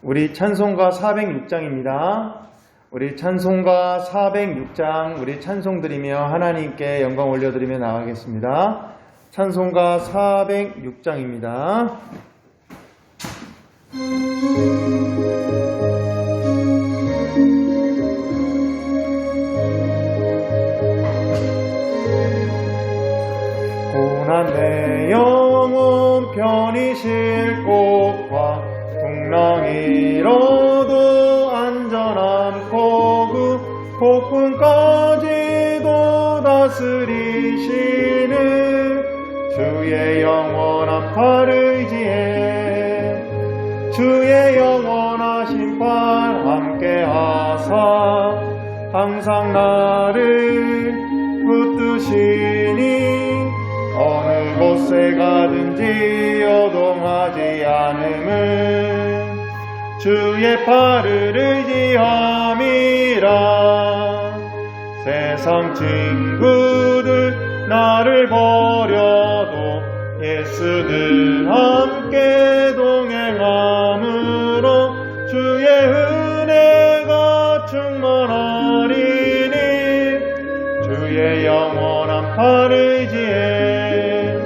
우리 찬송가 406장입니다. 우리 찬송가 406장 우리 찬송 드리며 하나님께 영광 올려드리며 나가겠습니다. 찬송가 406장입니다. 고난 내 영혼 편히 쉴 곳과 풍랑이로도 안전한 포구 폭풍까지도 다스리시는 주의 영원한 팔 의지해 주의 영원하신 팔 함께하사 항상 나를 붙드시니 어느 곳에 가든지 요동하지 않음은 주의 팔을 의지함이라. 세상 친구들 나를 버려도 예수는 함께 동행함으로 주의 은혜가 충만하리니 주의 영원한 팔 의지해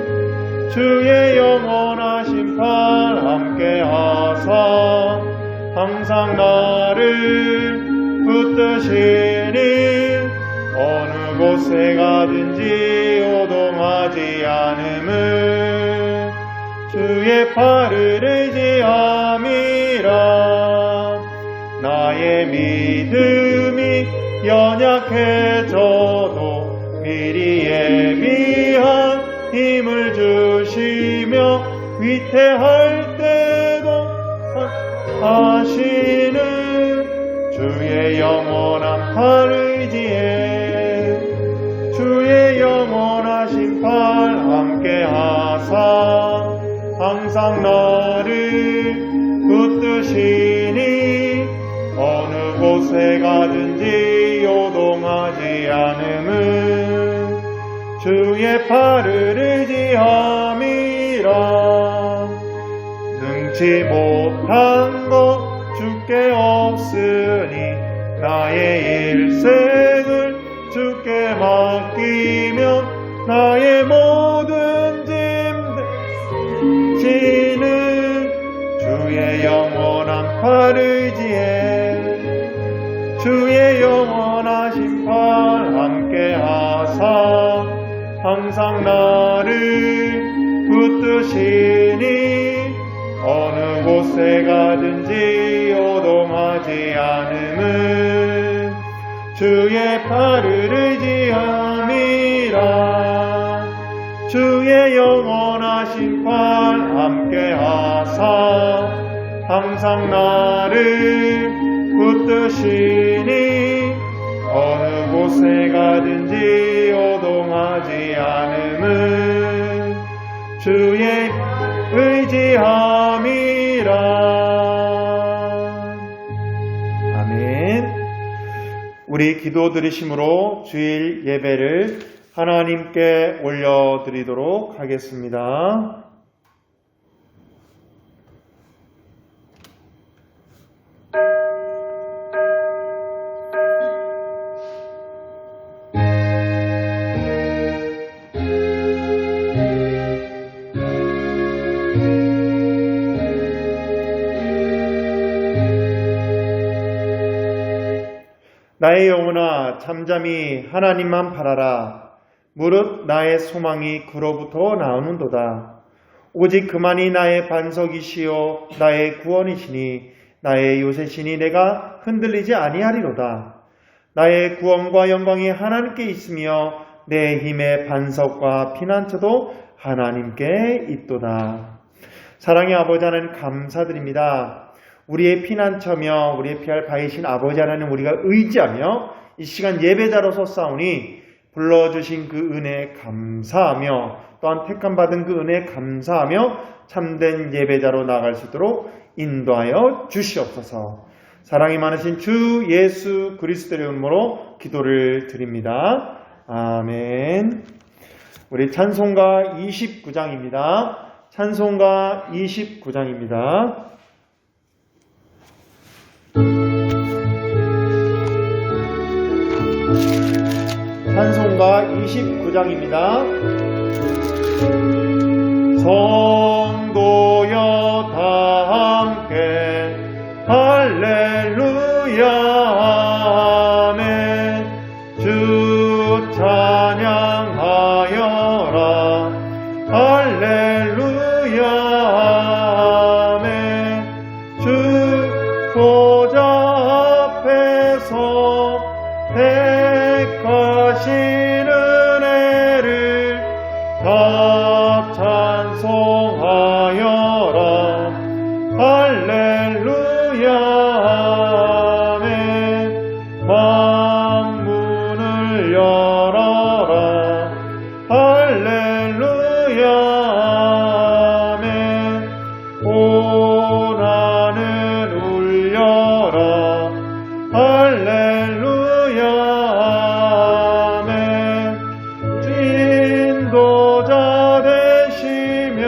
주의 영원하신 팔 함께하사 항상 나를 붙드시니 어느 곳에 가든지 요동하지 않음은 주의 팔을 의지함이라. 나의 믿음이 연약해져도 미리 예비한 힘을 주시며 위태할 때도 하시는 주의 영원한 팔 의지해 주의 영원하신 팔 함께하사 항상 나를 붙드시니 어느 곳에 가든지 요동하지 않음은 주의 팔을 의지함이라. 능치 못한 것 주께 없으니 나의 일생을 주께 맡기며 나의 모든 짐 지는 주의 영원한 팔 의지해 주의 영원하신 팔 함께하사 항상 나를 붙드시니 어느 곳에 가든지 요동하지 않음은 주의 팔을 의지함이라. 주의 영원하신 팔 함께하사 항상 나를 붙드시니 어느 곳에 가든지 요동하지 않음은 주의 의지함이라. 아멘. 우리 기도 드리심으로 주일 예배를 하나님께 올려드리도록 하겠습니다. 나의 영혼아 잠잠히 하나님만 바라라. 무릇 나의 소망이 그로부터 나오는도다. 오직 그만이 나의 반석이시요 나의 구원이시니 나의 요새시니 내가 흔들리지 아니하리로다. 나의 구원과 영광이 하나님께 있으며 내 힘의 반석과 피난처도 하나님께 있도다. 사랑의 아버지 하나님 감사드립니다. 우리의 피난처며 우리의 피할 바이신 아버지 하나님 우리가 의지하며 이 시간 예배자로서 싸우니 불러주신 그 은혜에 감사하며 또한 택함받은 그 은혜에 감사하며 참된 예배자로 나아갈 수 있도록 인도하여 주시옵소서. 사랑이 많으신 주 예수 그리스도의 이름으로 기도를 드립니다. 아멘. 우리 찬송가 29장입니다. 찬송가 29장입니다. 찬송가 29장입니다. 성도여 다 함께 할렐루야 아멘. 주 찬양하여라 할렐루야 아멘. 주 보좌 앞에서 택하신 은혜를 다 찬송하여라 할렐루야 아멘. 만문을 열어라 할렐루야 아멘. 고난을 울려라 할렐루야 아멘. 인도자 되시며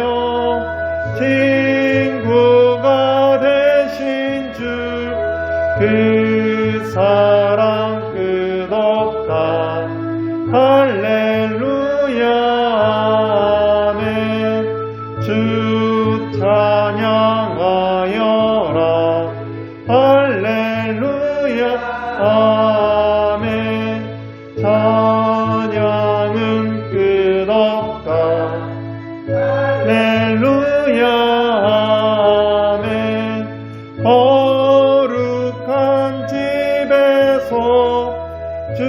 친구가 되신 주 그 사랑 끝없다 할렐루야 아멘. 주 찬양하여라 할렐루야 아멘. 찬양은 끝없다 할렐루야 아멘. 거룩한 집에서 주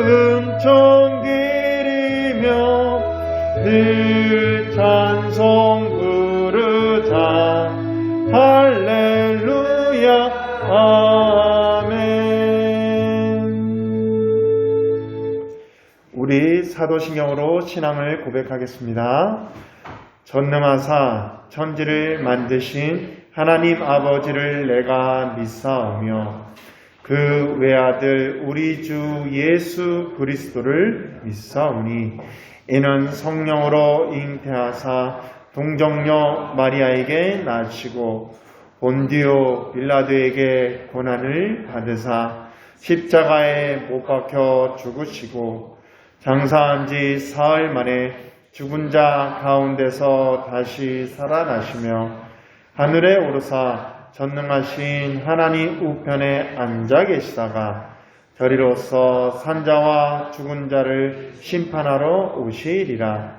은총 기리며 늘 찬송 부르자 할렐루야 아멘. 우리 사도신경으로 신앙을 고백하겠습니다. 전능하사 천지를 만드신 하나님 아버지를 내가 믿사오며 그 외아들 우리 주 예수 그리스도를 믿사오니 이는 성령으로 잉태하사 동정녀 마리아에게 낳으시고 본디오 빌라도에게 고난을 받으사 십자가에 못 박혀 죽으시고 장사한 지 사흘 만에 죽은 자 가운데서 다시 살아나시며 하늘에 오르사 전능하신 하나님 우편에 앉아 계시다가 저리로서 산자와 죽은 자를 심판하러 오시리라.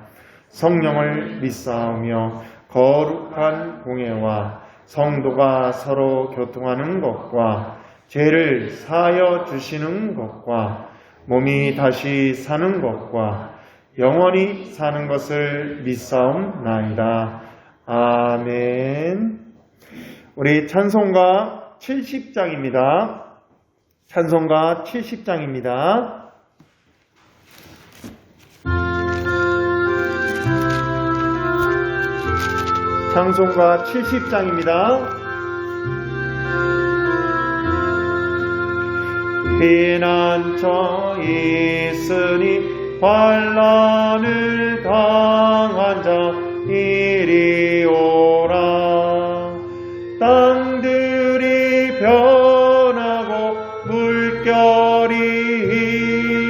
성령을 믿사오며 거룩한 공예와 성도가 서로 교통하는 것과 죄를 사하여 주시는 것과 몸이 다시 사는 것과 영원히 사는 것을 믿사옵나이다. 아멘. 우리 찬송가 70장입니다. 찬송가 70장입니다. 찬송가 70장입니다. 피난처 있으니 환난을 당한 자 이리 오라. 땅들이 변하고 물결이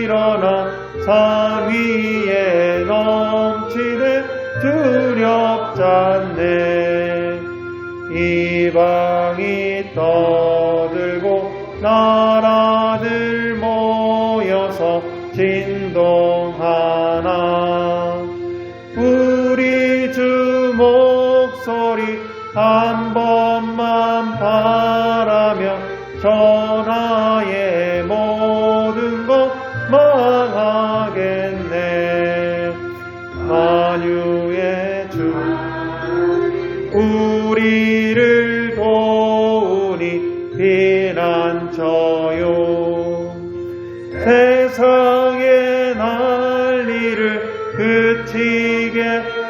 일어나 산 위에 넘치되 두렵잖네. 이방이 떠들고 나라들 모여서 진동하나. 우리 주 목소리 한 번만 바라며 전하의 모든 것 망하겠네. 만유의 주 우리를 도우니 피난처요. 세상의 난리를 그치게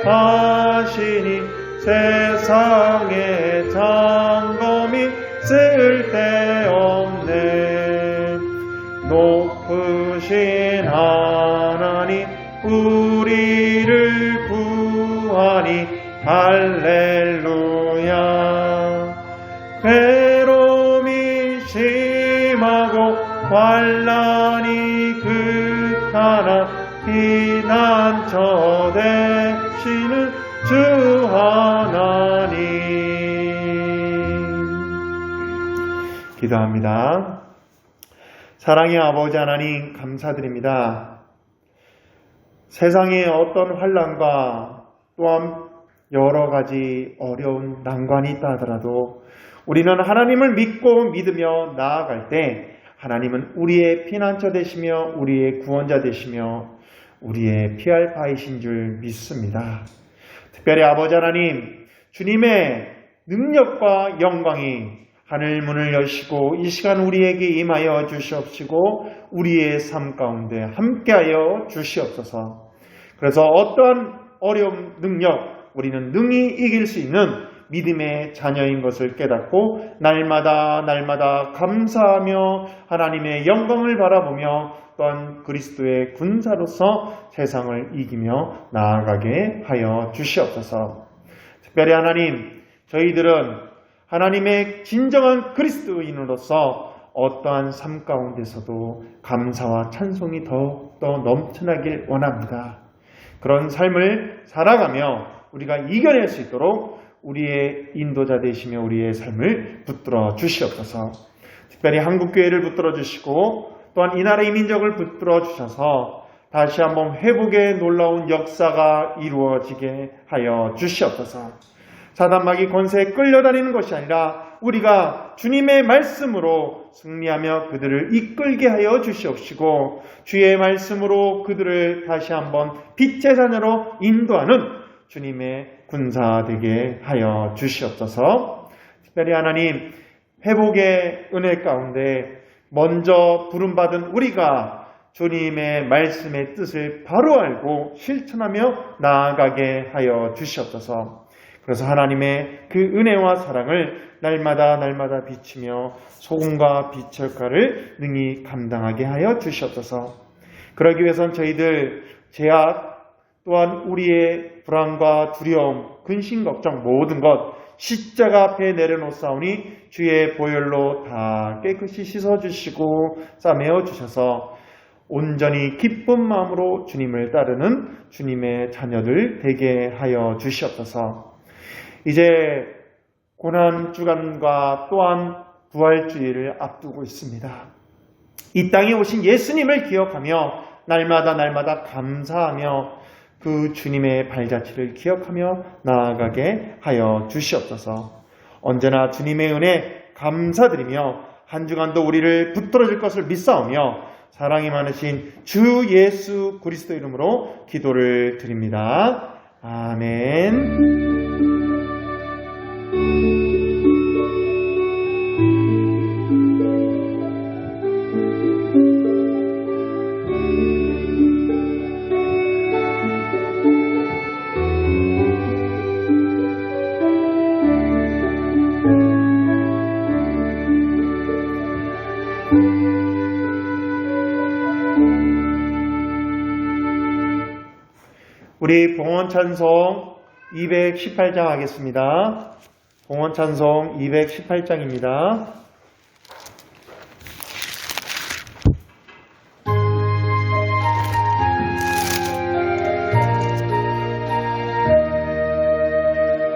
하시니 세상의 장검이 쓸데없네. 높으신 하나님 우리를 구하니 할렐루야. 괴로움이 심하고 환난이 극한 하나 피난처 되시는 주 하나님. 기도합니다. 사랑의 아버지 하나님, 감사드립니다. 세상에 어떤 환난과 또한 여러 가지 어려운 난관이 있다 하더라도 우리는 하나님을 믿고 믿으며 나아갈 때 하나님은 우리의 피난처 되시며 우리의 구원자 되시며 우리의 피할 바이신 줄 믿습니다. 특별히 아버지 하나님, 주님의 능력과 영광이 하늘 문을 여시고 이 시간 우리에게 임하여 주시옵시고 우리의 삶 가운데 함께하여 주시옵소서. 그래서 어떠한 어려움, 능력 우리는 능히 이길 수 있는 믿음의 자녀인 것을 깨닫고 날마다 감사하며 하나님의 영광을 바라보며 또한 그리스도의 군사로서 세상을 이기며 나아가게 하여 주시옵소서. 특별히 하나님, 저희들은 하나님의 진정한 그리스도인으로서 어떠한 삶 가운데서도 감사와 찬송이 더욱더 넘쳐나길 원합니다. 그런 삶을 살아가며 우리가 이겨낼 수 있도록 우리의 인도자 되시며 우리의 삶을 붙들어 주시옵소서. 특별히 한국교회를 붙들어 주시고 또한 이 나라의 민족을 붙들어 주셔서 다시 한번 회복의 놀라운 역사가 이루어지게 하여 주시옵소서. 사단마귀 권세에 끌려다니는 것이 아니라 우리가 주님의 말씀으로 승리하며 그들을 이끌게 하여 주시옵시고 주의 말씀으로 그들을 다시 한번 빛의 자녀로 인도하는 주님의 군사 되게 하여 주시옵소서. 특별히 하나님, 회복의 은혜 가운데 먼저 부름받은 우리가 주님의 말씀의 뜻을 바로 알고 실천하며 나아가게 하여 주시옵소서. 그래서 하나님의 그 은혜와 사랑을 날마다 비치며 소금과 빛의 역할을 능히 감당하게 하여 주시옵소서. 그러기 위해선 저희들 제약 또한 우리의 불안과 두려움, 근심, 걱정 모든 것 십자가 앞에 내려놓사오니 주의 보혈로 다 깨끗이 씻어주시고 싸매어 주셔서 온전히 기쁜 마음으로 주님을 따르는 주님의 자녀들 되게 하여 주시옵소서. 이제 고난주간과 또한 부활주의를 앞두고 있습니다. 이 땅에 오신 예수님을 기억하며 날마다 감사하며 그 주님의 발자취를 기억하며 나아가게 하여 주시옵소서. 언제나 주님의 은혜 감사드리며 한 주간도 우리를 붙들어 줄 것을 믿사오며 사랑이 많으신 주 예수 그리스도 이름으로 기도를 드립니다. 아멘. 우리 봉헌찬송 218장 하겠습니다. 봉헌찬송 218장입니다.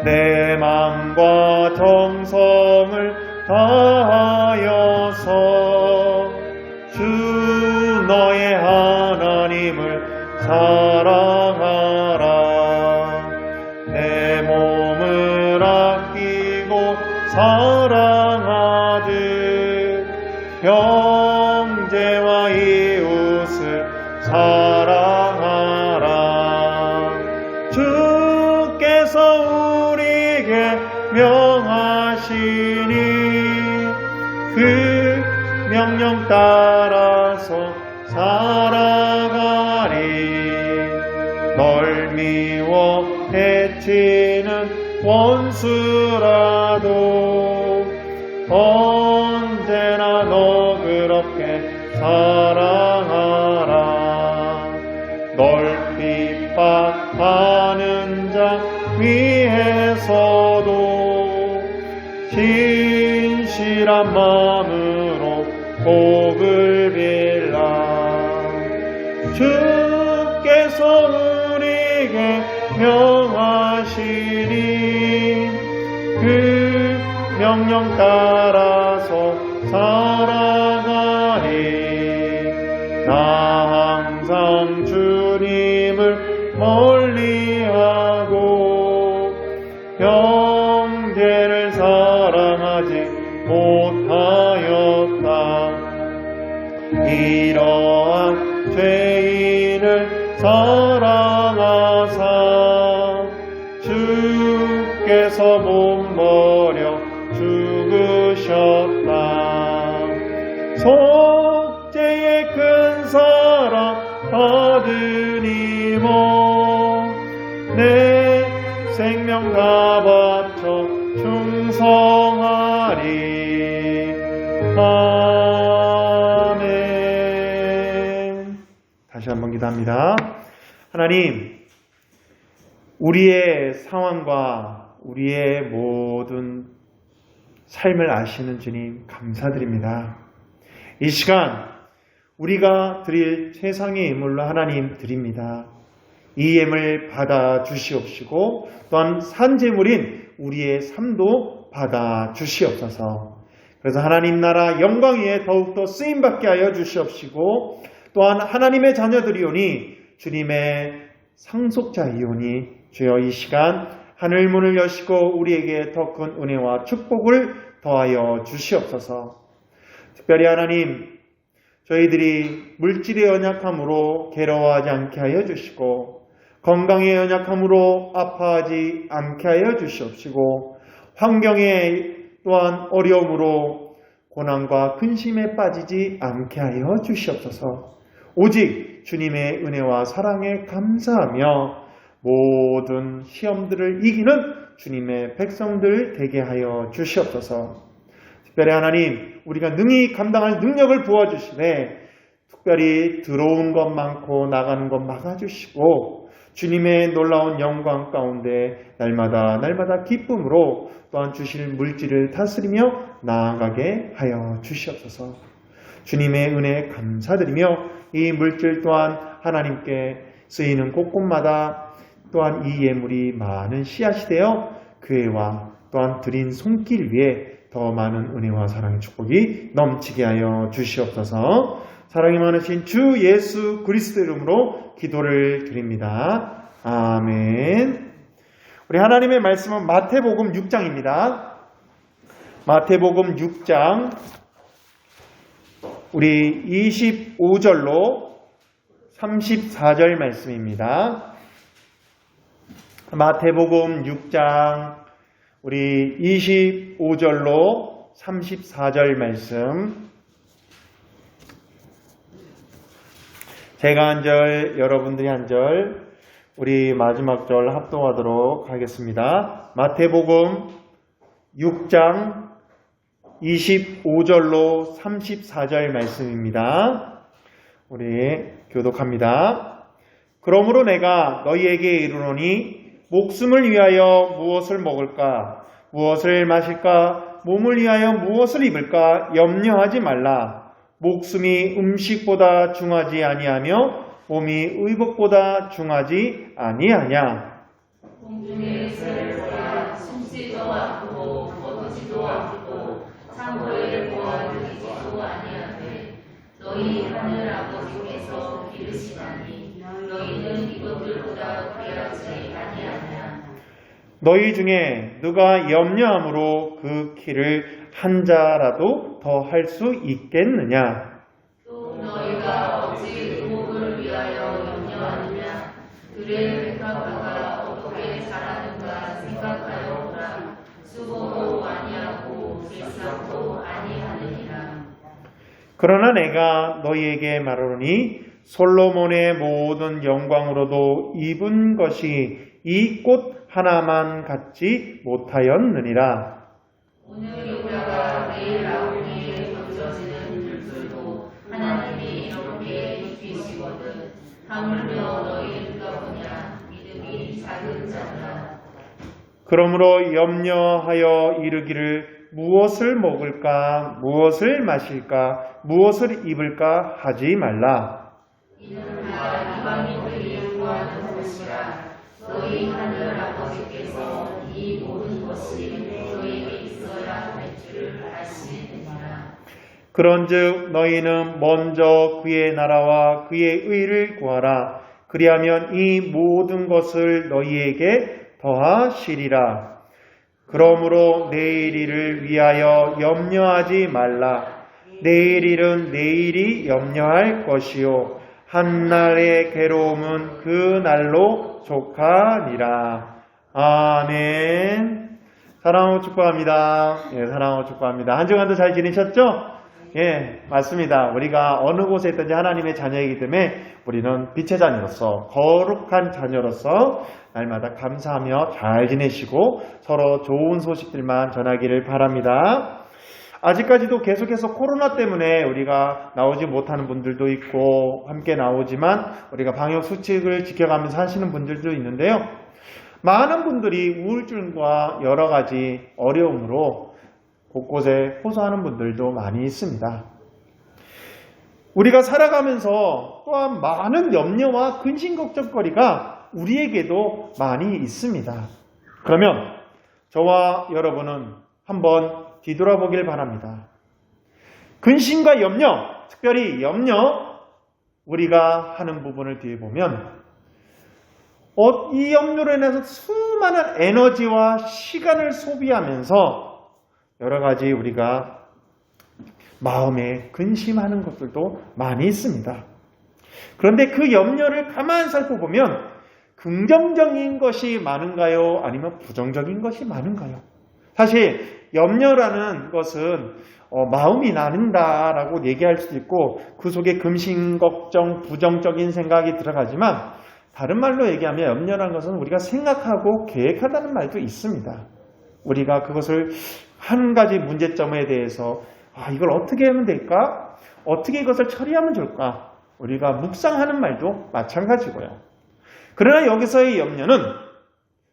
내 마음과 정성을 다하여서 주 너의 하나님을 사랑하라. 내 몸을 아끼고 사랑하듯 형제와 이웃을 사랑하라. 주께서 우리에게 명하시니 그 명령 따라서 살아가리. 널 미워 해치는 원수라도 언제나 너그럽게 사랑하라. 널 핍박하는 자 위에서도 진실한 마음으로 복을 빌라. 명하시니 그 명령 따라서 살아가리. 나 항상 주님을 멀리하고 형제를 사랑하지 못하였다. 이러한 죄인을 사랑하사 주께서 몸버려 죽으셨다. 속죄의 큰 사랑 받으니모 내 생명 다 바쳐 충성하리. 아멘. 다시 한번 기도합니다. 하나님, 우리의 상황과 우리의 모든 삶을 아시는 주님 감사드립니다. 이 시간 우리가 드릴 최상의 예물로 하나님 드립니다. 이 예물 받아 주시옵시고 또한 산제물인 우리의 삶도 받아 주시옵소서. 그래서 하나님 나라 영광 위에 더욱더 쓰임받게 하여 주시옵시고 또한 하나님의 자녀들이오니 주님의 상속자이오니 주여 이 시간 하늘문을 여시고 우리에게 더 큰 은혜와 축복을 더하여 주시옵소서. 특별히 하나님, 저희들이 물질의 연약함으로 괴로워하지 않게 하여 주시고 건강의 연약함으로 아파하지 않게 하여 주시옵시고 환경의 또한 어려움으로 고난과 근심에 빠지지 않게 하여 주시옵소서. 오직 주님의 은혜와 사랑에 감사하며 모든 시험들을 이기는 주님의 백성들 되게 하여 주시옵소서. 특별히 하나님, 우리가 능히 감당할 능력을 부어주시되 특별히 들어온 것 많고 나가는 것 막아주시고 주님의 놀라운 영광 가운데 날마다 기쁨으로 또한 주실 물질을 다스리며 나아가게 하여 주시옵소서. 주님의 은혜 감사드리며 이 물질 또한 하나님께 쓰이는 곳곳마다 또한 이 예물이 많은 씨앗이 되어 교회와 또한 드린 손길 위에 더 많은 은혜와 사랑의 축복이 넘치게 하여 주시옵소서. 사랑이 많으신 주 예수 그리스도 이름으로 기도를 드립니다. 아멘. 우리 하나님의 말씀은 마태복음 6장입니다. 마태복음 6장 우리 25절로 34절 말씀입니다. 마태복음 6장 우리 25절로 34절 말씀, 제가 한 절, 여러분들이 한 절, 우리 마지막 절 합동하도록 하겠습니다. 마태복음 6장 25절로 34절 말씀입니다. 우리 교독합니다. 그러므로 내가 너희에게 이르노니 목숨을 위하여 무엇을 먹을까, 무엇을 마실까, 몸을 위하여 무엇을 입을까 염려하지 말라. 목숨이 음식보다 중하지 아니하며 몸이 의복보다 중하지 아니하냐. 공중의 새보다 숨지도 않고 거두지도 않고 창고에 보아들이지도 아니하되 너희 하늘 아버지께서 기르시나니 너희는 이것들보다 귀하지 아니하냐. 너희 중에 누가 염려함으로 그 키를 한 자라도 더 할 수 있겠느냐. 또 너희가 어찌 의복을 위하여 염려하느냐. 그의 백합화가 어떻게 자라는가 생각하여 보라. 수고도 아니하고 들썩도 아니하느니라. 그러나 내가 너희에게 말하노니 솔로몬의 모든 영광으로도 입은 것이 이 꽃 하나만 갖지 못하였느니라. 오늘 여기다가 내일 나오기에 던져지는 물들도 하나님이 이렇게 입히시거든. 하물며 너희 누가 보냐. 믿음이 작은 자라. 그러므로 염려하여 이르기를 무엇을 먹을까, 무엇을 마실까, 무엇을 입을까 하지 말라. 이는 다 이방인들이 구하는 것이라. 너희 하늘 아버지께서 이 모든 것이 너희에게 있어야 할 줄을 아시느니라. 그런즉 너희는 먼저 그의 나라와 그의 의를 구하라. 그리하면 이 모든 것을 너희에게 더하시리라. 그러므로 내일 일을 위하여 염려하지 말라. 내일 일은 내일이 염려할 것이요 한날의 괴로움은 그 날로 족하니라. 아멘. 사랑하고 축복합니다. 예, 사랑하고 축복합니다. 한 주간도 잘 지내셨죠? 예, 맞습니다. 우리가 어느 곳에 있든지 하나님의 자녀이기 때문에 우리는 빛의 자녀로서, 거룩한 자녀로서 날마다 감사하며 잘 지내시고 서로 좋은 소식들만 전하기를 바랍니다. 아직까지도 계속해서 코로나 때문에 우리가 나오지 못하는 분들도 있고 함께 나오지만 우리가 방역 수칙을 지켜가면서 하시는 분들도 있는데요. 많은 분들이 우울증과 여러 가지 어려움으로 곳곳에 호소하는 분들도 많이 있습니다. 우리가 살아가면서 또한 많은 염려와 근심 걱정거리가 우리에게도 많이 있습니다. 그러면 저와 여러분은 한번 뒤돌아보길 바랍니다. 근심과 염려, 특별히 염려, 우리가 하는 부분을 뒤에 보면 이 염려로 인해서 수많은 에너지와 시간을 소비하면서 여러 가지 우리가 마음에 근심하는 것들도 많이 있습니다. 그런데 그 염려를 가만 살펴보면 긍정적인 것이 많은가요? 아니면 부정적인 것이 많은가요? 사실 염려라는 것은 마음이 나는다라고 얘기할 수도 있고 그 속에 근심, 걱정, 부정적인 생각이 들어가지만 다른 말로 얘기하면 염려라는 것은 우리가 생각하고 계획한다는 말도 있습니다. 우리가 그것을 한 가지 문제점에 대해서 이걸 어떻게 하면 될까? 어떻게 이것을 처리하면 좋을까? 우리가 묵상하는 말도 마찬가지고요. 그러나 여기서의 염려는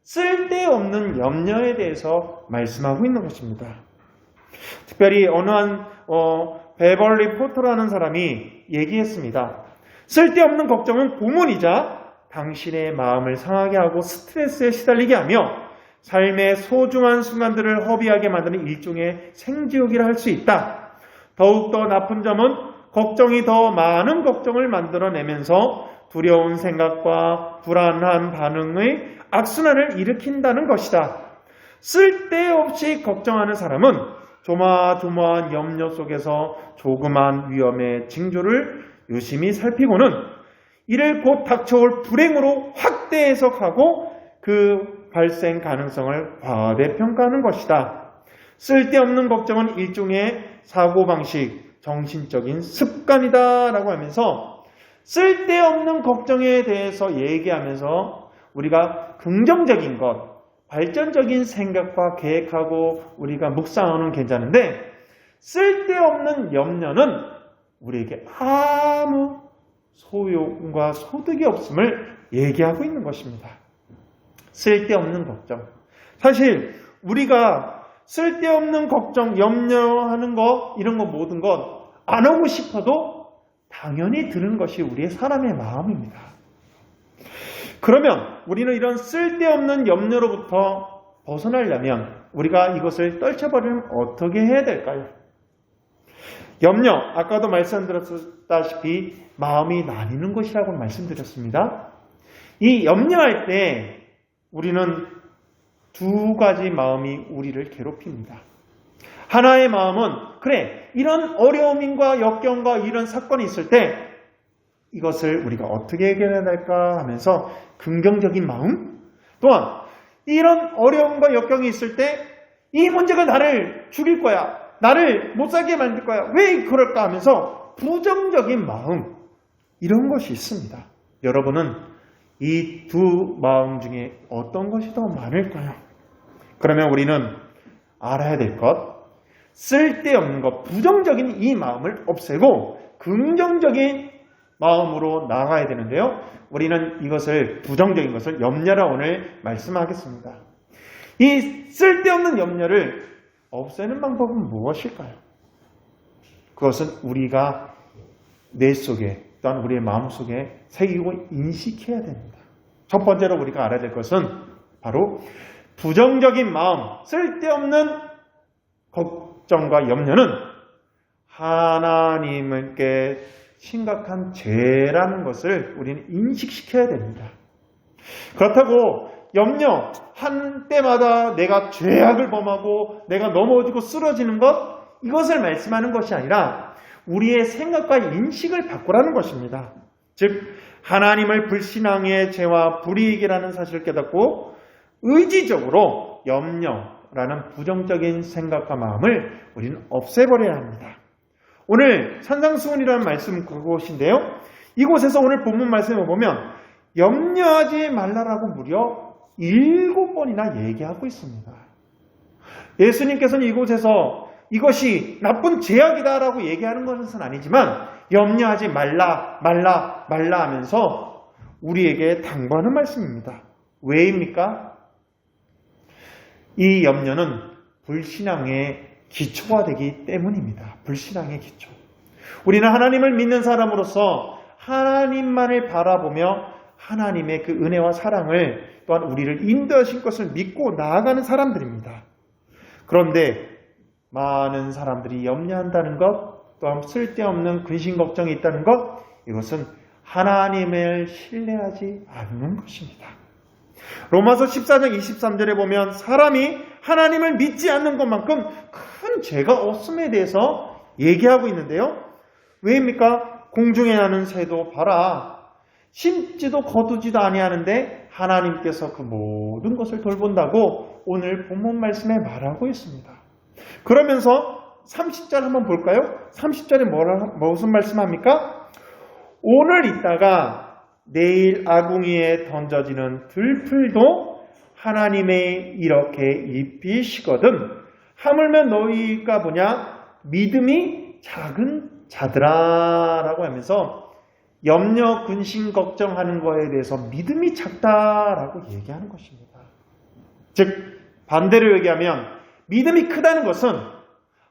쓸데없는 염려에 대해서 말씀하고 있는 것입니다. 특별히 어느 한 베벌리 포터라는 사람이 얘기했습니다. 쓸데없는 걱정은 고문이자 당신의 마음을 상하게 하고 스트레스에 시달리게 하며 삶의 소중한 순간들을 허비하게 만드는 일종의 생지옥이라 할 수 있다. 더욱더 나쁜 점은 걱정이 더 많은 걱정을 만들어내면서 두려운 생각과 불안한 반응의 악순환을 일으킨다는 것이다. 쓸데없이 걱정하는 사람은 조마조마한 염려 속에서 조그만 위험의 징조를 유심히 살피고는 이를 곧 닥쳐올 불행으로 확대 해석하고 그 발생 가능성을 과대평가하는 것이다. 쓸데없는 걱정은 일종의 사고방식, 정신적인 습관이다 라고 하면서 쓸데없는 걱정에 대해서 얘기하면서 우리가 긍정적인 것, 발전적인 생각과 계획하고 우리가 묵상하는 괜찮은데 쓸데없는 염려는 우리에게 아무 소용과 소득이 없음을 얘기하고 있는 것입니다. 쓸데없는 걱정. 사실 우리가 쓸데없는 걱정, 염려하는 것, 이런 거 모든 것 안 하고 싶어도 당연히 드는 것이 우리의 사람의 마음입니다. 그러면 우리는 이런 쓸데없는 염려로부터 벗어나려면 우리가 이것을 떨쳐버리면 어떻게 해야 될까요? 염려, 아까도 말씀드렸다시피 마음이 나뉘는 것이라고 말씀드렸습니다. 이 염려할 때 우리는 두 가지 마음이 우리를 괴롭힙니다. 하나의 마음은 그래, 이런 어려움과 역경과 이런 사건이 있을 때 이것을 우리가 어떻게 해결해야 될까 하면서 긍정적인 마음, 또한 이런 어려움과 역경이 있을 때 이 문제가 나를 죽일 거야, 나를 못 살게 만들 거야, 왜 그럴까 하면서 부정적인 마음, 이런 것이 있습니다. 여러분은 이 두 마음 중에 어떤 것이 더 많을까요? 그러면 우리는 알아야 될 것, 쓸데없는 것, 부정적인 이 마음을 없애고 긍정적인 마음으로 나아가야 되는데요. 우리는 이것을, 부정적인 것을 염려라 오늘 말씀하겠습니다. 이 쓸데없는 염려를 없애는 방법은 무엇일까요? 그것은 우리가 내 속에, 또한 우리의 마음 속에 새기고 인식해야 됩니다. 첫 번째로 우리가 알아야 될 것은 바로 부정적인 마음, 쓸데없는 걱정과 염려는 하나님께 심각한 죄라는 것을 우리는 인식시켜야 됩니다. 그렇다고 염려한 때마다 내가 죄악을 범하고 내가 넘어지고 쓰러지는 것, 이것을 말씀하는 것이 아니라 우리의 생각과 인식을 바꾸라는 것입니다. 즉 하나님을 불신앙의 죄와 불이익이라는 사실을 깨닫고 의지적으로 염려라는 부정적인 생각과 마음을 우리는 없애버려야 합니다. 오늘 산상수훈이라는 말씀 그곳인데요. 이곳에서 오늘 본문 말씀을 보면 염려하지 말라라고 무려 7번이나 얘기하고 있습니다. 예수님께서는 이곳에서 이것이 나쁜 죄악이다라고 얘기하는 것은 아니지만 염려하지 말라 하면서 우리에게 당부하는 말씀입니다. 왜입니까? 이 염려는 불신앙의 기초가 되기 때문입니다. 불신앙의 기초. 우리는 하나님을 믿는 사람으로서 하나님만을 바라보며 하나님의 그 은혜와 사랑을 또한 우리를 인도하실 것을 믿고 나아가는 사람들입니다. 그런데 많은 사람들이 염려한다는 것, 또한 쓸데없는 근심 걱정이 있다는 것, 이것은 하나님을 신뢰하지 않는 것입니다. 로마서 14장 23절에 보면 사람이 하나님을 믿지 않는 것만큼 큰 죄가 없음에 대해서 얘기하고 있는데요. 왜입니까? 공중에 나는 새도 봐라. 심지도 거두지도 아니하는데 하나님께서 그 모든 것을 돌본다고 오늘 본문 말씀에 말하고 있습니다. 그러면서 30절 한번 볼까요? 30절에 무슨 말씀합니까? 오늘 있다가 내일 아궁이에 던져지는 들풀도 하나님의 이렇게 입히시거든 하물며 너희가 믿음이 작은 자들아 라고 하면서 염려, 근심, 걱정하는 거에 대해서 믿음이 작다라고 얘기하는 것입니다. 즉 반대로 얘기하면 믿음이 크다는 것은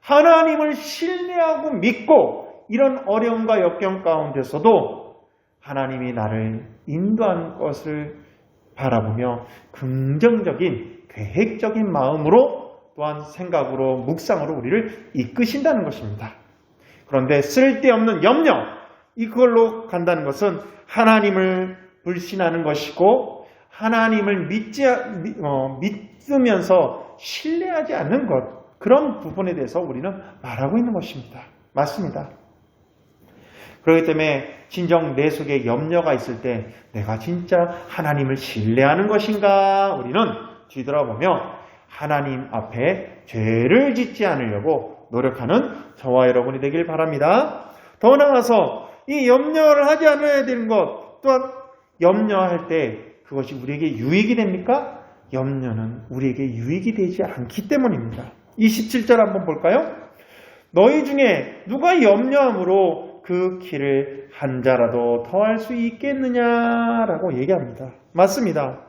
하나님을 신뢰하고 믿고 이런 어려움과 역경 가운데서도 하나님이 나를 인도한 것을 바라보며 긍정적인 계획적인 마음으로 또한 생각으로 묵상으로 우리를 이끄신다는 것입니다. 그런데 쓸데없는 염려, 이걸로 간다는 것은 하나님을 불신하는 것이고 하나님을 믿으면서 신뢰하지 않는 것, 그런 부분에 대해서 우리는 말하고 있는 것입니다. 맞습니다. 그렇기 때문에 진정 내 속에 염려가 있을 때 내가 진짜 하나님을 신뢰하는 것인가 우리는 뒤돌아보며 하나님 앞에 죄를 짓지 않으려고 노력하는 저와 여러분이 되길 바랍니다. 더 나아가서 이 염려를 하지 않아야 되는 것 또한 염려할 때 그것이 우리에게 유익이 됩니까? 염려는 우리에게 유익이 되지 않기 때문입니다. 27절 한번 볼까요? 너희 중에 누가 염려함으로 그 길을 한 자라도 더할 수 있겠느냐라고 얘기합니다. 맞습니다.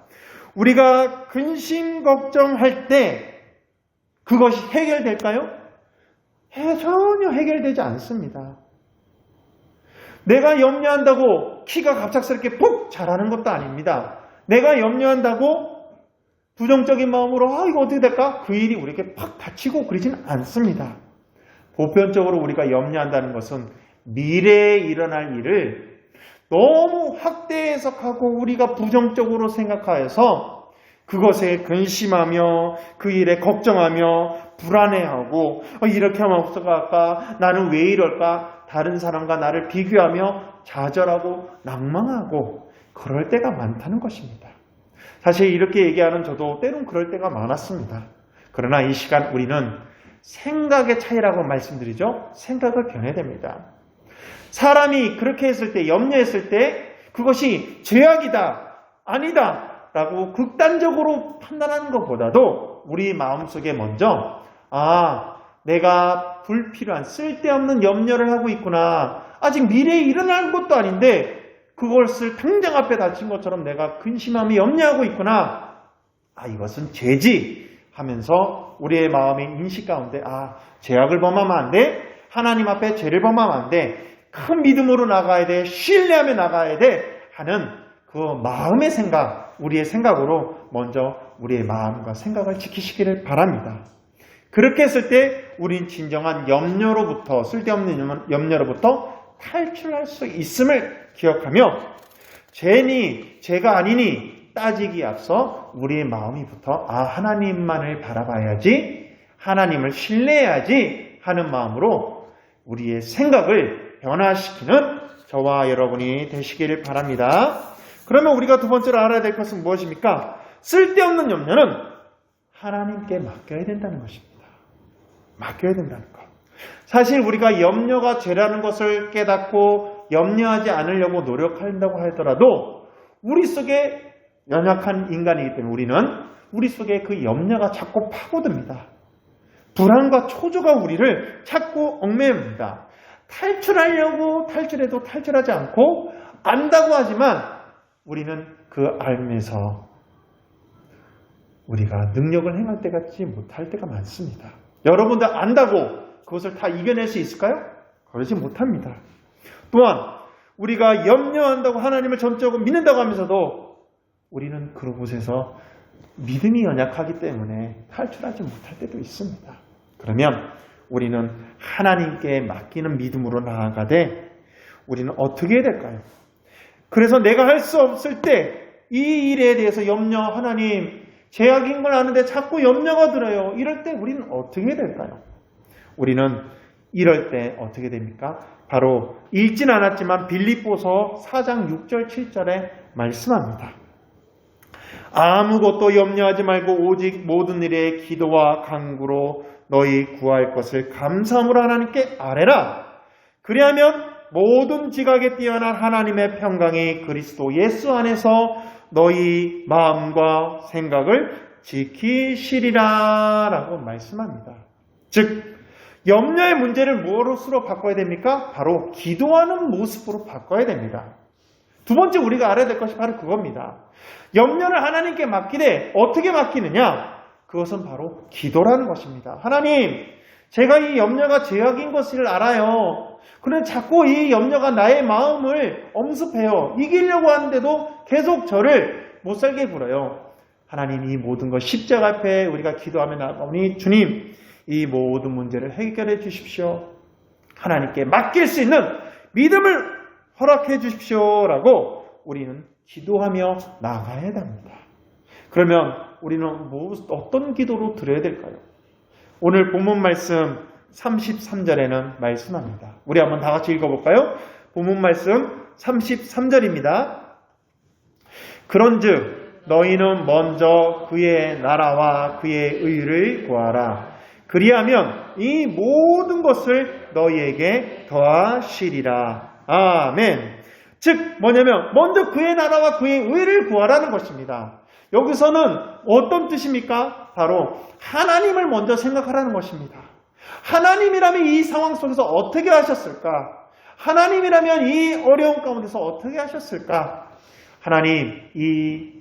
우리가 근심 걱정할 때 그것이 해결될까요? 전혀 해결되지 않습니다. 내가 염려한다고 키가 갑작스럽게 푹 자라는 것도 아닙니다. 내가 염려한다고 부정적인 마음으로 이거 어떻게 될까? 그 일이 우리에게 팍 닥치고 그러지는 않습니다. 보편적으로 우리가 염려한다는 것은 미래에 일어날 일을 너무 확대 해석하고 우리가 부정적으로 생각하여서 그것에 근심하며 그 일에 걱정하며 불안해하고 이렇게 하면 어떡할까? 나는 왜 이럴까? 다른 사람과 나를 비교하며 좌절하고 낭망하고 그럴 때가 많다는 것입니다. 사실 이렇게 얘기하는 저도 때론 그럴 때가 많았습니다. 그러나 이 시간 우리는 생각의 차이라고 말씀드리죠. 생각을 변해야 됩니다. 사람이 그렇게 했을 때, 염려했을 때 그것이 죄악이다, 아니다 라고 극단적으로 판단하는 것보다도 우리 마음속에 먼저 내가 불필요한 쓸데없는 염려를 하고 있구나. 아직 미래에 일어날 것도 아닌데 그것을 당장 앞에 닥친 것처럼 내가 근심하며 염려하고 있구나. 이것은 죄지 하면서 우리의 마음의 인식 가운데 죄악을 범하면 안 돼. 하나님 앞에 죄를 범하면 안 돼. 큰 믿음으로 나가야 돼. 신뢰하며 나가야 돼. 하는 그 마음의 생각, 우리의 생각으로 먼저 우리의 마음과 생각을 지키시기를 바랍니다. 그렇게 했을 때 우린 진정한 염려로부터, 쓸데없는 염려로부터 탈출할 수 있음을 기억하며 죄가 아니니 따지기 앞서 우리의 마음이부터 하나님만을 바라봐야지, 하나님을 신뢰해야지 하는 마음으로 우리의 생각을 변화시키는 저와 여러분이 되시기를 바랍니다. 그러면 우리가 두 번째로 알아야 될 것은 무엇입니까? 쓸데없는 염려는 하나님께 맡겨야 된다는 것입니다. 맡겨야 된다는 것. 사실 우리가 염려가 죄라는 것을 깨닫고 염려하지 않으려고 노력한다고 하더라도 우리 속에 연약한 인간이기 때문에 우리 속에 그 염려가 자꾸 파고듭니다. 불안과 초조가 우리를 자꾸 얽매입니다. 탈출하려고 탈출해도 탈출하지 않고 안다고 하지만 우리는 그 알면서 우리가 능력을 행할 때 같지 못할 때가 많습니다. 여러분들 안다고 그것을 다 이겨낼 수 있을까요? 그러지 못합니다. 또한 우리가 염려한다고 하나님을 전적으로 믿는다고 하면서도 우리는 그곳에서 믿음이 연약하기 때문에 탈출하지 못할 때도 있습니다. 그러면 우리는 하나님께 맡기는 믿음으로 나아가되 우리는 어떻게 해야 될까요? 그래서 내가 할 수 없을 때 이 일에 대해서 하나님 죄악인 걸 아는데 자꾸 염려가 들어요. 이럴 때 우리는 어떻게 해야 될까요? 우리는 이럴 때 어떻게 됩니까? 바로 읽진 않았지만 빌립보서 4장 6절 7절에 말씀합니다. 아무것도 염려하지 말고 오직 모든 일에 기도와 간구로 너희 구할 것을 감사함으로 하나님께 아뢰라. 그리하면 모든 지각에 뛰어난 하나님의 평강이 그리스도 예수 안에서 너희 마음과 생각을 지키시리라 라고 말씀합니다. 즉 염려의 문제를 무엇으로 바꿔야 됩니까? 바로 기도하는 모습으로 바꿔야 됩니다. 두 번째 우리가 알아야 될 것이 바로 그겁니다. 염려를 하나님께 맡기되 어떻게 맡기느냐? 그것은 바로 기도라는 것입니다. 하나님, 제가 이 염려가 죄악인 것을 알아요. 그런데 자꾸 이 염려가 나의 마음을 엄습해요. 이기려고 하는데도 계속 저를 못살게 굴어요. 하나님, 이 모든 것 십자가 앞에 우리가 기도하며 나아가오니 주님, 이 모든 문제를 해결해 주십시오. 하나님께 맡길 수 있는 믿음을 허락해 주십시오라고 우리는 기도하며 나아가야 합니다. 그러면 우리는 어떤 기도로 드려야 될까요? 오늘 본문 말씀 33절에는 말씀합니다. 우리 한번 다 같이 읽어볼까요? 본문 말씀 33절입니다. 그런즉 너희는 먼저 그의 나라와 그의 의를 구하라. 그리하면 이 모든 것을 너희에게 더하시리라. 아멘. 즉 뭐냐면 먼저 그의 나라와 그의 의를 구하라는 것입니다. 여기서는 어떤 뜻입니까? 바로 하나님을 먼저 생각하라는 것입니다. 하나님이라면 이 상황 속에서 어떻게 하셨을까? 하나님이라면 이 어려운 가운데서 어떻게 하셨을까? 하나님, 이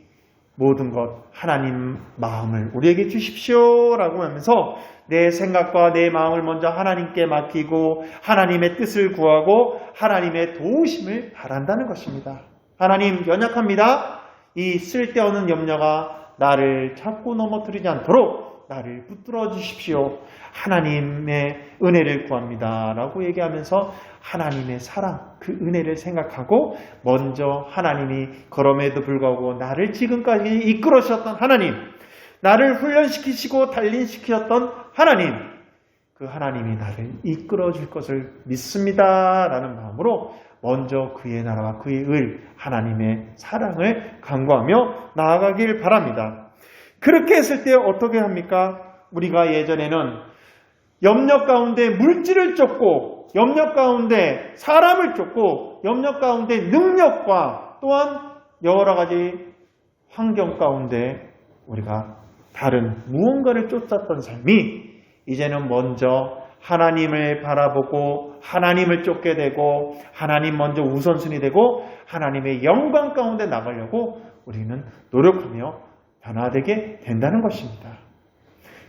모든 것 하나님 마음을 우리에게 주십시오라고 하면서 내 생각과 내 마음을 먼저 하나님께 맡기고 하나님의 뜻을 구하고 하나님의 도우심을 바란다는 것입니다. 하나님, 연약합니다. 이 쓸데없는 염려가 나를 자꾸 넘어뜨리지 않도록 나를 붙들어 주십시오. 하나님의 은혜를 구합니다 라고 얘기하면서 하나님의 사랑, 그 은혜를 생각하고 먼저 하나님이 그럼에도 불구하고 나를 지금까지 이끌어주셨던 하나님, 나를 훈련시키시고 단련시키셨던 하나님, 그 하나님이 나를 이끌어 줄 것을 믿습니다 라는 마음으로 먼저 그의 나라와 그의 을, 하나님의 사랑을 간구하며 나아가길 바랍니다. 그렇게 했을 때 어떻게 합니까? 우리가 예전에는 염려 가운데 물질을 쫓고 염려 가운데 사람을 쫓고 염려 가운데 능력과 또한 여러 가지 환경 가운데 우리가 다른 무언가를 쫓았던 삶이 이제는 먼저 하나님을 바라보고 하나님을 쫓게 되고 하나님 먼저 우선순위 되고 하나님의 영광 가운데 나가려고 우리는 노력하며 변화되게 된다는 것입니다.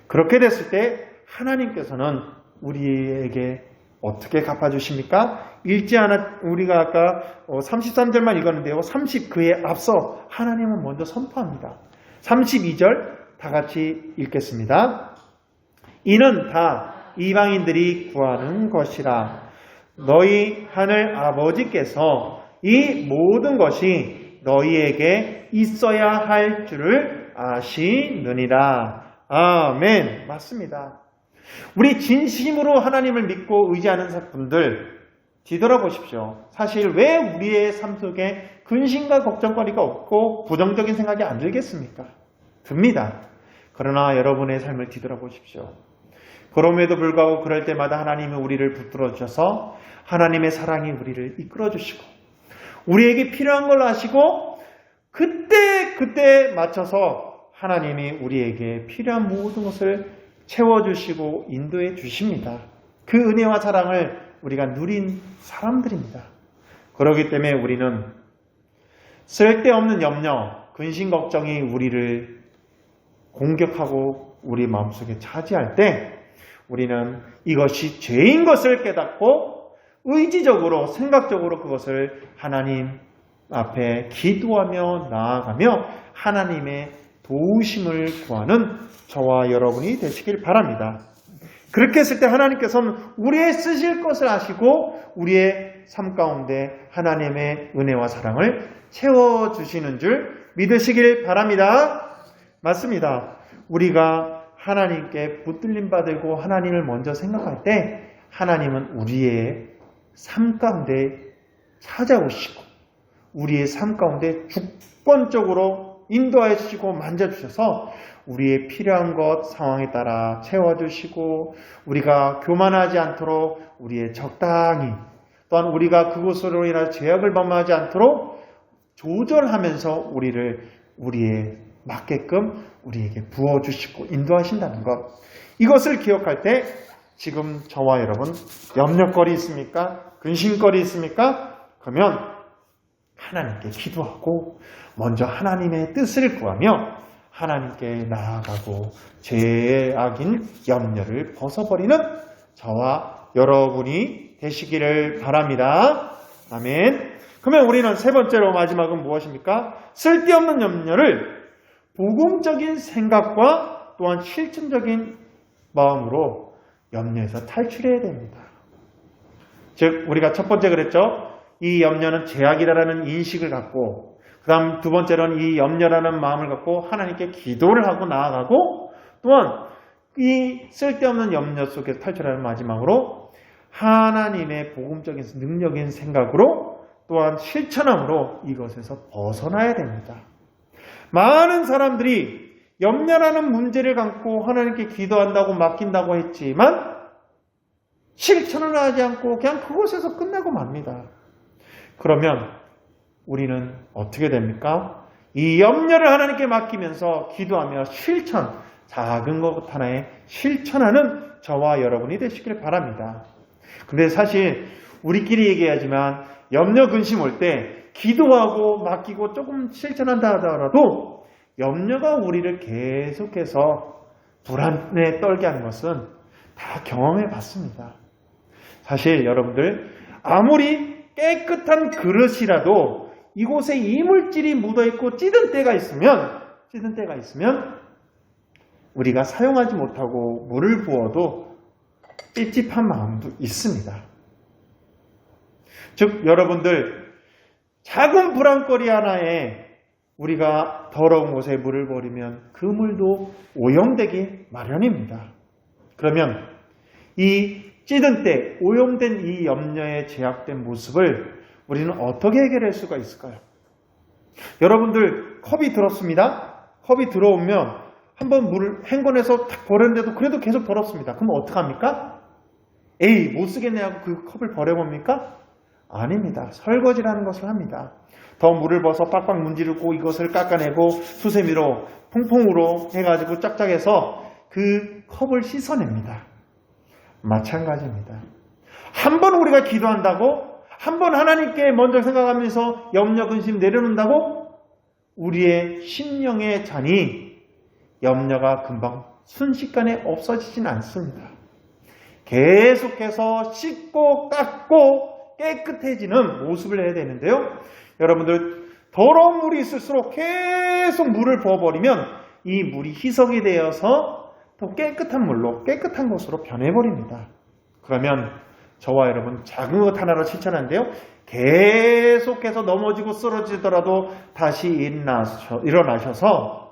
그렇게 됐을 때 하나님께서는 우리에게 어떻게 갚아주십니까? 읽지 않아, 우리가 아까 33절만 읽었는데요. 그에 앞서 하나님은 먼저 선포합니다. 32절 다 같이 읽겠습니다. 이는 다 이방인들이 구하는 것이라. 너희 하늘 아버지께서 이 모든 것이 너희에게 있어야 할 줄을 아시느니라. 아멘. 맞습니다. 우리 진심으로 하나님을 믿고 의지하는 분들 뒤돌아보십시오. 사실 왜 우리의 삶 속에 근심과 걱정거리가 없고 부정적인 생각이 안 들겠습니까? 듭니다. 그러나 여러분의 삶을 뒤돌아보십시오. 그럼에도 불구하고 그럴 때마다 하나님이 우리를 붙들어 주셔서 하나님의 사랑이 우리를 이끌어 주시고 우리에게 필요한 걸 아시고 그때 맞춰서 하나님이 우리에게 필요한 모든 것을 채워주시고 인도해 주십니다. 그 은혜와 사랑을 우리가 누린 사람들입니다. 그렇기 때문에 우리는 쓸데없는 염려, 근심, 걱정이 우리를 공격하고 우리 마음속에 차지할 때 우리는 이것이 죄인 것을 깨닫고 의지적으로, 생각적으로 그것을 하나님 앞에 기도하며 나아가며 하나님의 도우심을 구하는 저와 여러분이 되시길 바랍니다. 그렇게 했을 때 하나님께서는 우리의 쓰실 것을 아시고 우리의 삶 가운데 하나님의 은혜와 사랑을 채워주시는 줄 믿으시길 바랍니다. 맞습니다. 우리가 하나님께 붙들림 받고 하나님을 먼저 생각할 때 하나님은 우리의 삶 가운데 찾아오시고 우리의 삶 가운데 주권적으로 인도하여 주시고 만져주셔서 우리의 필요한 것 상황에 따라 채워주시고 우리가 교만하지 않도록 우리의 적당히 또한 우리가 그것으로 인한 제약을 범하지 않도록 조절하면서 우리의 맞게끔 우리에게 부어주시고 인도하신다는 것, 이것을 기억할 때 지금 저와 여러분 염려거리 있습니까? 근심거리 있습니까? 그러면 하나님께 기도하고 먼저 하나님의 뜻을 구하며 하나님께 나아가고 죄악인 염려를 벗어버리는 저와 여러분이 되시기를 바랍니다. 아멘. 그러면 우리는 세 번째로 마지막은 무엇입니까? 쓸데없는 염려를 복음적인 생각과 또한 실천적인 마음으로 염려에서 탈출해야 됩니다. 즉 우리가 첫 번째 그랬죠. 이 염려는 죄악이라는 인식을 갖고 그 다음 두 번째로는 이 염려라는 마음을 갖고 하나님께 기도를 하고 나아가고 또한 이 쓸데없는 염려 속에서 탈출하는 마지막으로 하나님의 복음적인 능력인 생각으로 또한 실천함으로 이것에서 벗어나야 됩니다. 많은 사람들이 염려라는 문제를 갖고 하나님께 기도한다고 맡긴다고 했지만 실천을 하지 않고 그냥 그곳에서 끝내고 맙니다. 그러면 우리는 어떻게 됩니까? 이 염려를 하나님께 맡기면서 기도하며 작은 것 하나에 실천하는 저와 여러분이 되시길 바랍니다. 근데 사실 우리끼리 얘기하지만 염려 근심 올 때 기도하고 맡기고 조금 실천한다 하더라도 염려가 우리를 계속해서 불안에 떨게 하는 것은 다 경험해 봤습니다. 사실 여러분들 아무리 깨끗한 그릇이라도 이곳에 이물질이 묻어있고 찌든 때가 있으면 우리가 사용하지 못하고 물을 부어도 찝찝한 마음도 있습니다. 즉 여러분들 작은 불안거리 하나에 우리가 더러운 곳에 물을 버리면 그 물도 오염되기 마련입니다. 그러면 이 찌든 때 오염된 이 염려의 제약된 모습을 우리는 어떻게 해결할 수가 있을까요? 여러분들 컵이 들었습니다. 컵이 들어오면 한번 물을 헹궈내서 탁 버렸는데도 그래도 계속 더럽습니다. 그럼 어떡합니까? 에이 못 쓰겠네 하고 그 컵을 버려봅니까? 아닙니다. 설거지라는 것을 합니다. 더 물을 부어서 빡빡 문지르고 이것을 깎아내고 수세미로 퐁퐁으로 해가지고 짝짝해서 그 컵을 씻어냅니다. 마찬가지입니다. 한 번 우리가 기도한다고 한 번 하나님께 먼저 생각하면서 염려 근심 내려놓는다고 우리의 심령의 잔이 염려가 금방 순식간에 없어지진 않습니다. 계속해서 씻고 깎고 깨끗해지는 모습을 해야 되는데요. 여러분들, 더러운 물이 있을수록 계속 물을 부어버리면 이 물이 희석이 되어서 더 깨끗한 물로, 깨끗한 것으로 변해버립니다. 그러면 저와 여러분, 작은 것 하나로 실천하는데요. 계속해서 넘어지고 쓰러지더라도 다시 일어나셔서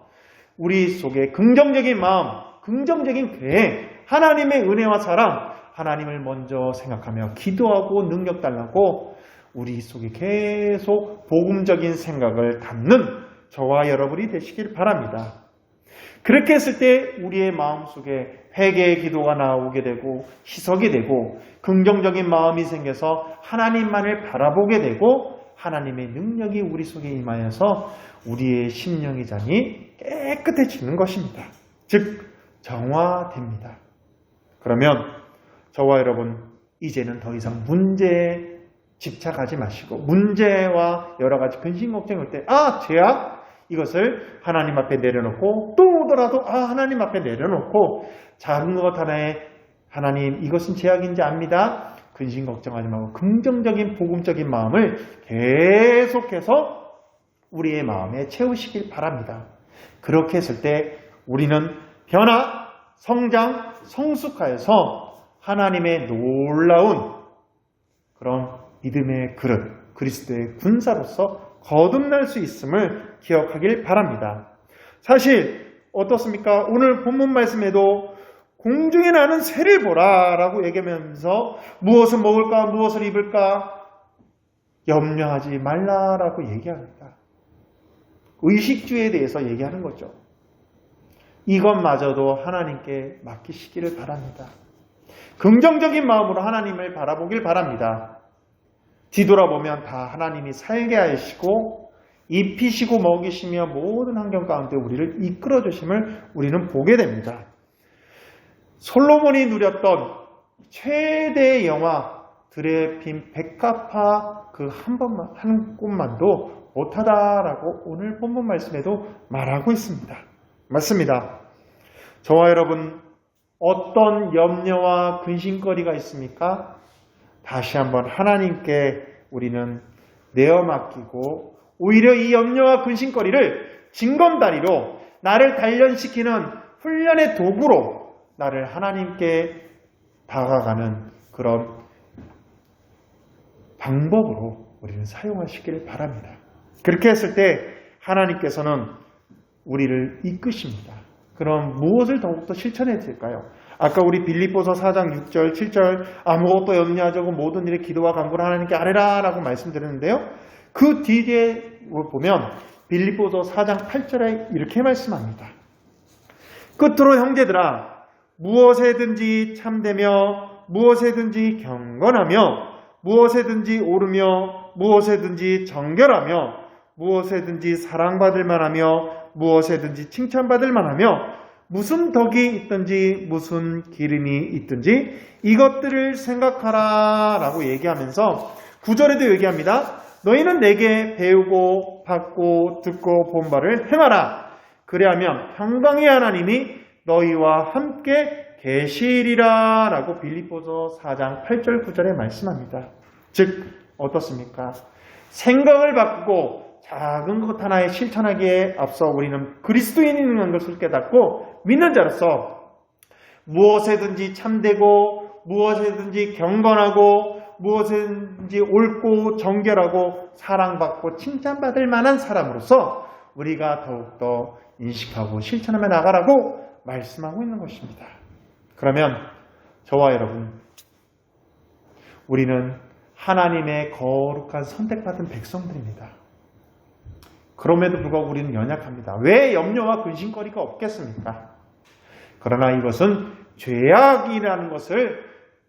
우리 속에 긍정적인 마음, 긍정적인 계획, 하나님의 은혜와 사랑, 하나님을 먼저 생각하며 기도하고 능력 달라고 우리 속에 계속 복음적인 생각을 담는 저와 여러분이 되시길 바랍니다. 그렇게 했을 때 우리의 마음속에 회개의 기도가 나오게 되고 희석이 되고 긍정적인 마음이 생겨서 하나님만을 바라보게 되고 하나님의 능력이 우리 속에 임하여서 우리의 심령의 장이 깨끗해지는 것입니다. 즉 정화됩니다. 그러면 저와 여러분, 이제는 더 이상 문제에 집착하지 마시고 문제와 여러 가지 근심 걱정일 때 죄악? 이것을 하나님 앞에 내려놓고 또 오더라도 하나님 앞에 내려놓고 작은 것 하나에 하나님 이것은 죄악인지 압니다. 근심 걱정하지 말고 긍정적인 복음적인 마음을 계속해서 우리의 마음에 채우시길 바랍니다. 그렇게 했을 때 우리는 변화, 성장, 성숙하여서 하나님의 놀라운 그런 믿음의 그릇, 그리스도의 군사로서 거듭날 수 있음을 기억하길 바랍니다. 사실 어떻습니까? 오늘 본문 말씀에도 공중에 나는 새를 보라 라고 얘기하면서 무엇을 먹을까, 무엇을 입을까 염려하지 말라라고 얘기합니다. 의식주에 대해서 얘기하는 거죠. 이것마저도 하나님께 맡기시기를 바랍니다. 긍정적인 마음으로 하나님을 바라보길 바랍니다. 뒤돌아보면 다 하나님이 살게 하시고 입히시고 먹이시며 모든 환경 가운데 우리를 이끌어 주심을 우리는 보게 됩니다. 솔로몬이 누렸던 최대의 영화 드레핀 백합화 그 한 곳만도 못하다라고 오늘 본문 말씀에도 말하고 있습니다. 맞습니다. 저와 여러분, 어떤 염려와 근심거리가 있습니까? 다시 한번 하나님께 우리는 내어 맡기고 오히려 이 염려와 근심거리를 징검다리로 나를 단련시키는 훈련의 도구로 나를 하나님께 다가가는 그런 방법으로 우리는 사용하시길 바랍니다. 그렇게 했을 때 하나님께서는 우리를 이끄십니다. 그럼 무엇을 더욱더 실천해야 될까요? 아까 우리 빌립보서 4장 6절, 7절 아무것도 염려하지 않고 모든 일에 기도와 간구를 하나님께 아뢰라 라고 말씀드렸는데요. 그 뒤에 보면 빌립보서 4장 8절에 이렇게 말씀합니다. 끝으로 형제들아, 무엇에든지 참되며 무엇에든지 경건하며 무엇에든지 오르며 무엇에든지 정결하며 무엇에든지 사랑받을 만하며 무엇에든지 칭찬받을 만하며 무슨 덕이 있든지 무슨 기름이 있든지 이것들을 생각하라 라고 얘기하면서 9절에도 얘기합니다. 너희는 내게 배우고 받고 듣고 본 바를 행하라. 그래야면 평강의 하나님이 너희와 함께 계시리라 라고 빌립보서 4장 8절 9절에 말씀합니다. 즉 어떻습니까? 생각을 바꾸고 작은 것 하나에 실천하기에 앞서 우리는 그리스도인이라는 것을 깨닫고 믿는 자로서 무엇에든지 참되고 무엇에든지 경건하고 무엇에든지 옳고 정결하고 사랑받고 칭찬받을 만한 사람으로서 우리가 더욱더 인식하고 실천하며 나가라고 말씀하고 있는 것입니다. 그러면 저와 여러분, 우리는 하나님의 거룩한 선택받은 백성들입니다. 그럼에도 불구하고 우리는 연약합니다. 왜 염려와 근심거리가 없겠습니까? 그러나 이것은 죄악이라는 것을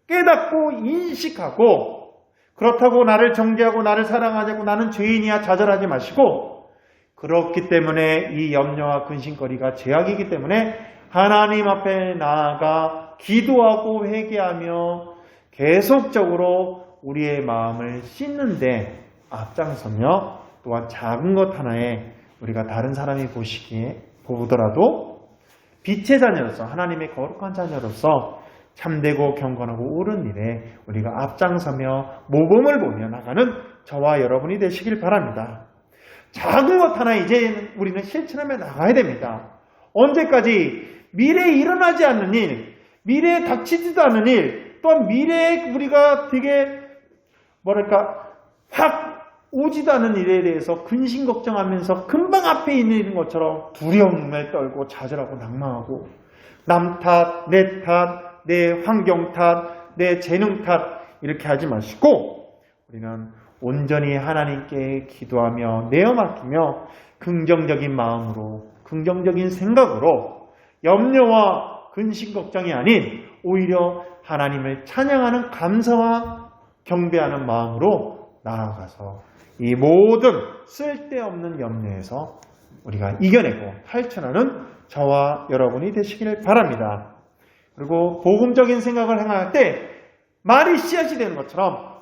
깨닫고 인식하고 그렇다고 나를 정죄하고 나를 사랑하지 않고 나는 죄인이야 좌절하지 마시고 그렇기 때문에 이 염려와 근심거리가 죄악이기 때문에 하나님 앞에 나아가 기도하고 회개하며 계속적으로 우리의 마음을 씻는데 앞장서며 또한 작은 것 하나에 우리가 다른 사람이 보시기에 보더라도 빛의 자녀로서 하나님의 거룩한 자녀로서 참되고 경건하고 옳은 일에 우리가 앞장서며 모범을 보며 나가는 저와 여러분이 되시길 바랍니다. 작은 것 하나 이제 우리는 실천하며 나가야 됩니다. 언제까지 미래에 일어나지 않는 일, 미래에 닥치지도 않은 일, 또한 미래에 우리가 되게 확 오지도 않은 일에 대해서 근심 걱정하면서 금방 앞에 있는 것처럼 두려움에 떨고 좌절하고 낭망하고 남 탓, 내 탓, 내 환경 탓, 내 재능 탓 이렇게 하지 마시고 우리는 온전히 하나님께 기도하며 내어 맡기며 긍정적인 마음으로 긍정적인 생각으로 염려와 근심 걱정이 아닌 오히려 하나님을 찬양하는 감사와 경배하는 마음으로 나아가서 이 모든 쓸데없는 염려에서 우리가 이겨내고 탈출하는 저와 여러분이 되시길 바랍니다. 그리고 복음적인 생각을 행할 때 말이 씨앗이 되는 것처럼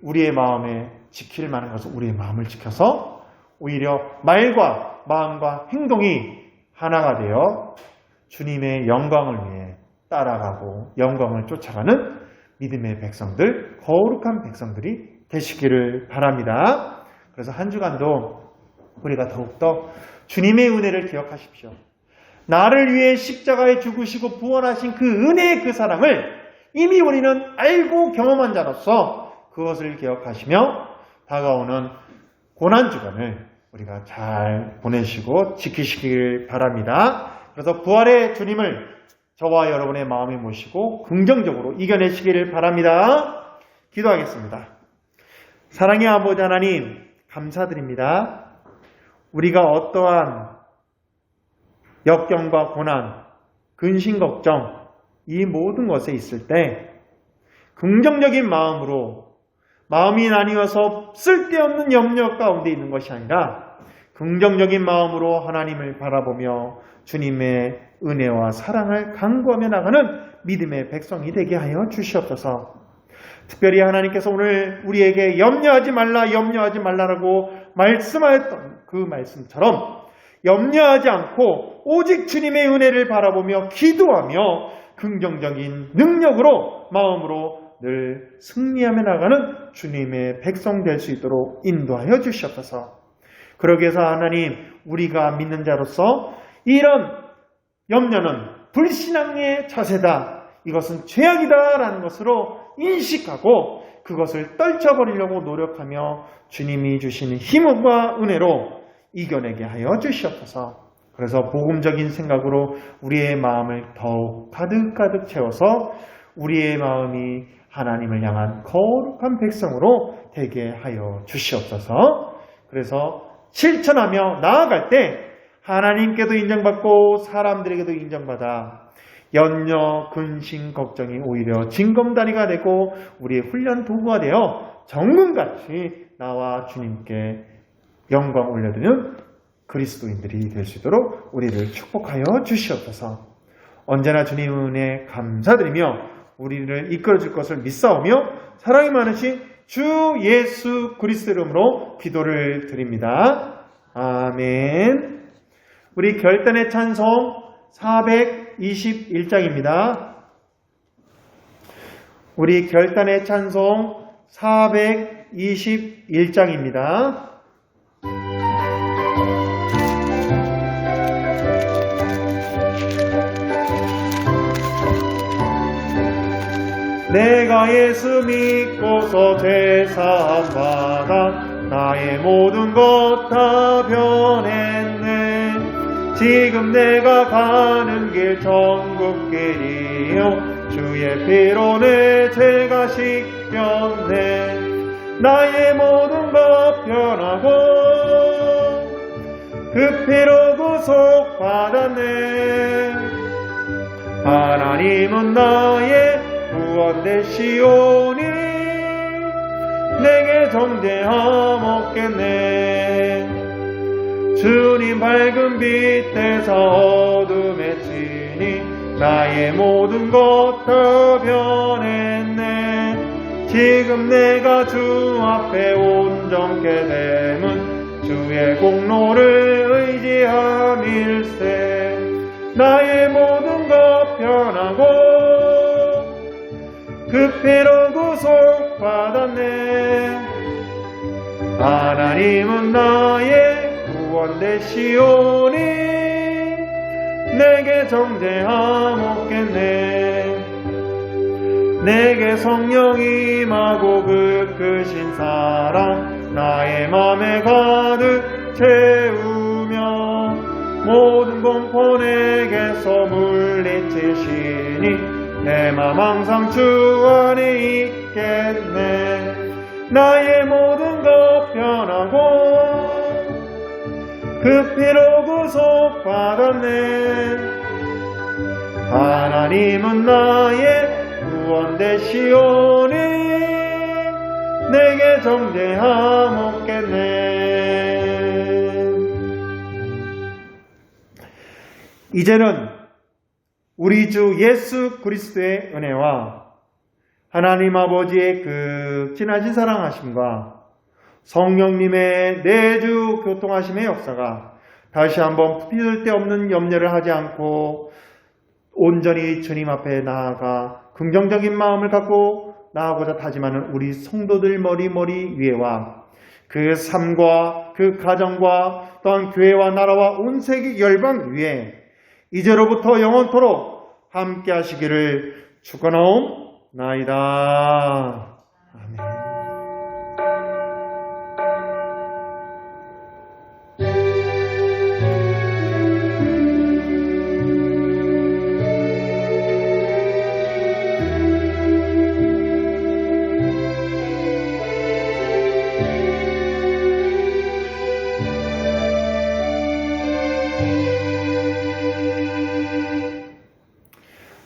우리의 마음에 지킬 만한 것은 우리의 마음을 지켜서 오히려 말과 마음과 행동이 하나가 되어 주님의 영광을 위해 따라가고 영광을 쫓아가는 믿음의 백성들, 거룩한 백성들이 되시기를 바랍니다. 그래서 한 주간도 우리가 더욱더 주님의 은혜를 기억하십시오. 나를 위해 십자가에 죽으시고 부활하신 그 은혜의 그 사랑을 이미 우리는 알고 경험한 자로서 그것을 기억하시며 다가오는 고난주간을 우리가 잘 보내시고 지키시길 바랍니다. 그래서 부활의 주님을 저와 여러분의 마음에 모시고 긍정적으로 이겨내시기를 바랍니다. 기도하겠습니다. 사랑의 아버지 하나님 감사드립니다. 우리가 어떠한 역경과 고난, 근심 걱정 이 모든 것에 있을 때 긍정적인 마음으로 마음이 나뉘어서 쓸데없는 염려 가운데 있는 것이 아니라 긍정적인 마음으로 하나님을 바라보며 주님의 은혜와 사랑을 간구하며 나가는 믿음의 백성이 되게 하여 주시옵소서. 특별히 하나님께서 오늘 우리에게 염려하지 말라라고 말씀하였던 그 말씀처럼 염려하지 않고 오직 주님의 은혜를 바라보며 기도하며 긍정적인 능력으로 마음으로 늘 승리하며 나가는 주님의 백성 될 수 있도록 인도하여 주시옵소서. 그러기 위해서 하나님 우리가 믿는 자로서 이런 염려는 불신앙의 자세다. 이것은 죄악이다라는 것으로 인식하고 그것을 떨쳐버리려고 노력하며 주님이 주시는 힘과 은혜로 이겨내게 하여 주시옵소서. 그래서 복음적인 생각으로 우리의 마음을 더욱 가득가득 채워서 우리의 마음이 하나님을 향한 거룩한 백성으로 되게 하여 주시옵소서. 그래서 실천하며 나아갈 때 하나님께도 인정받고 사람들에게도 인정받아 염려, 근심, 걱정이 오히려 징검다리가 되고 우리의 훈련 도구가 되어 정금같이 나와 주님께 영광 올려드리는 그리스도인들이 될 수 있도록 우리를 축복하여 주시옵소서. 언제나 주님 은혜 감사드리며 우리를 이끌어줄 것을 믿사오며 사랑이 많으신 주 예수 그리스도 이름으로 기도를 드립니다. 아멘. 우리 결단의 찬송 421장입니다. 우리 결단의 찬송 421장입니다. 내가 예수 믿고서 죄사함 받아 나의 모든 것 다 변했네. 지금 내가 가는 길 천국길이요 주의 피로 내 죄가 씻겼네. 나의 모든 것 변하고 그 피로 구속받았네. 하나님은 나의 구원 되시오니 내게 정죄함 없겠네. 주님 밝은 빛에서 어둠에 치니 나의 모든 것 다 변했네. 지금 내가 주 앞에 온전케 됨은 주의 공로를 의지함일세. 나의 모든 것 변하고 그 피로 구속받았네. 하나님은 나의 구원 되시오니 내게 정죄함없겠네. 내게 성령이 임하고 그 크신 사랑 나의 맘에 가득 채우며 모든 공포 내게서 물리치시니 내 맘 항상 주 안에 있겠네. 나의 모든 것 변하고 그 피로 구속받았네. 하나님은 나의 구원 되시오니 내게 정죄함없겠네. 이제는 우리 주 예수 그리스도의 은혜와 하나님 아버지의 그 지나친 사랑하심과 성령님의 내주 교통하심의 역사가 다시 한번 필요할데없는 염려를 하지 않고 온전히 주님 앞에 나아가 긍정적인 마음을 갖고 나아가고자 다짐하는 우리 성도들 머리 위에와 그 삶과 그 가정과 또한 교회와 나라와 온 세계 열방 위에 이제로부터 영원토록 함께 하시기를 축원하옵나이다. 아멘.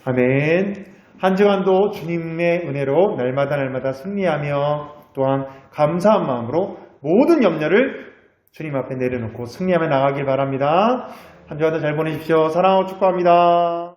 아멘. 한 주간도 주님의 은혜로 날마다 승리하며 또한 감사한 마음으로 모든 염려를 주님 앞에 내려놓고 승리하며 나가길 바랍니다. 한 주간도 잘 보내십시오. 사랑하고 축복합니다.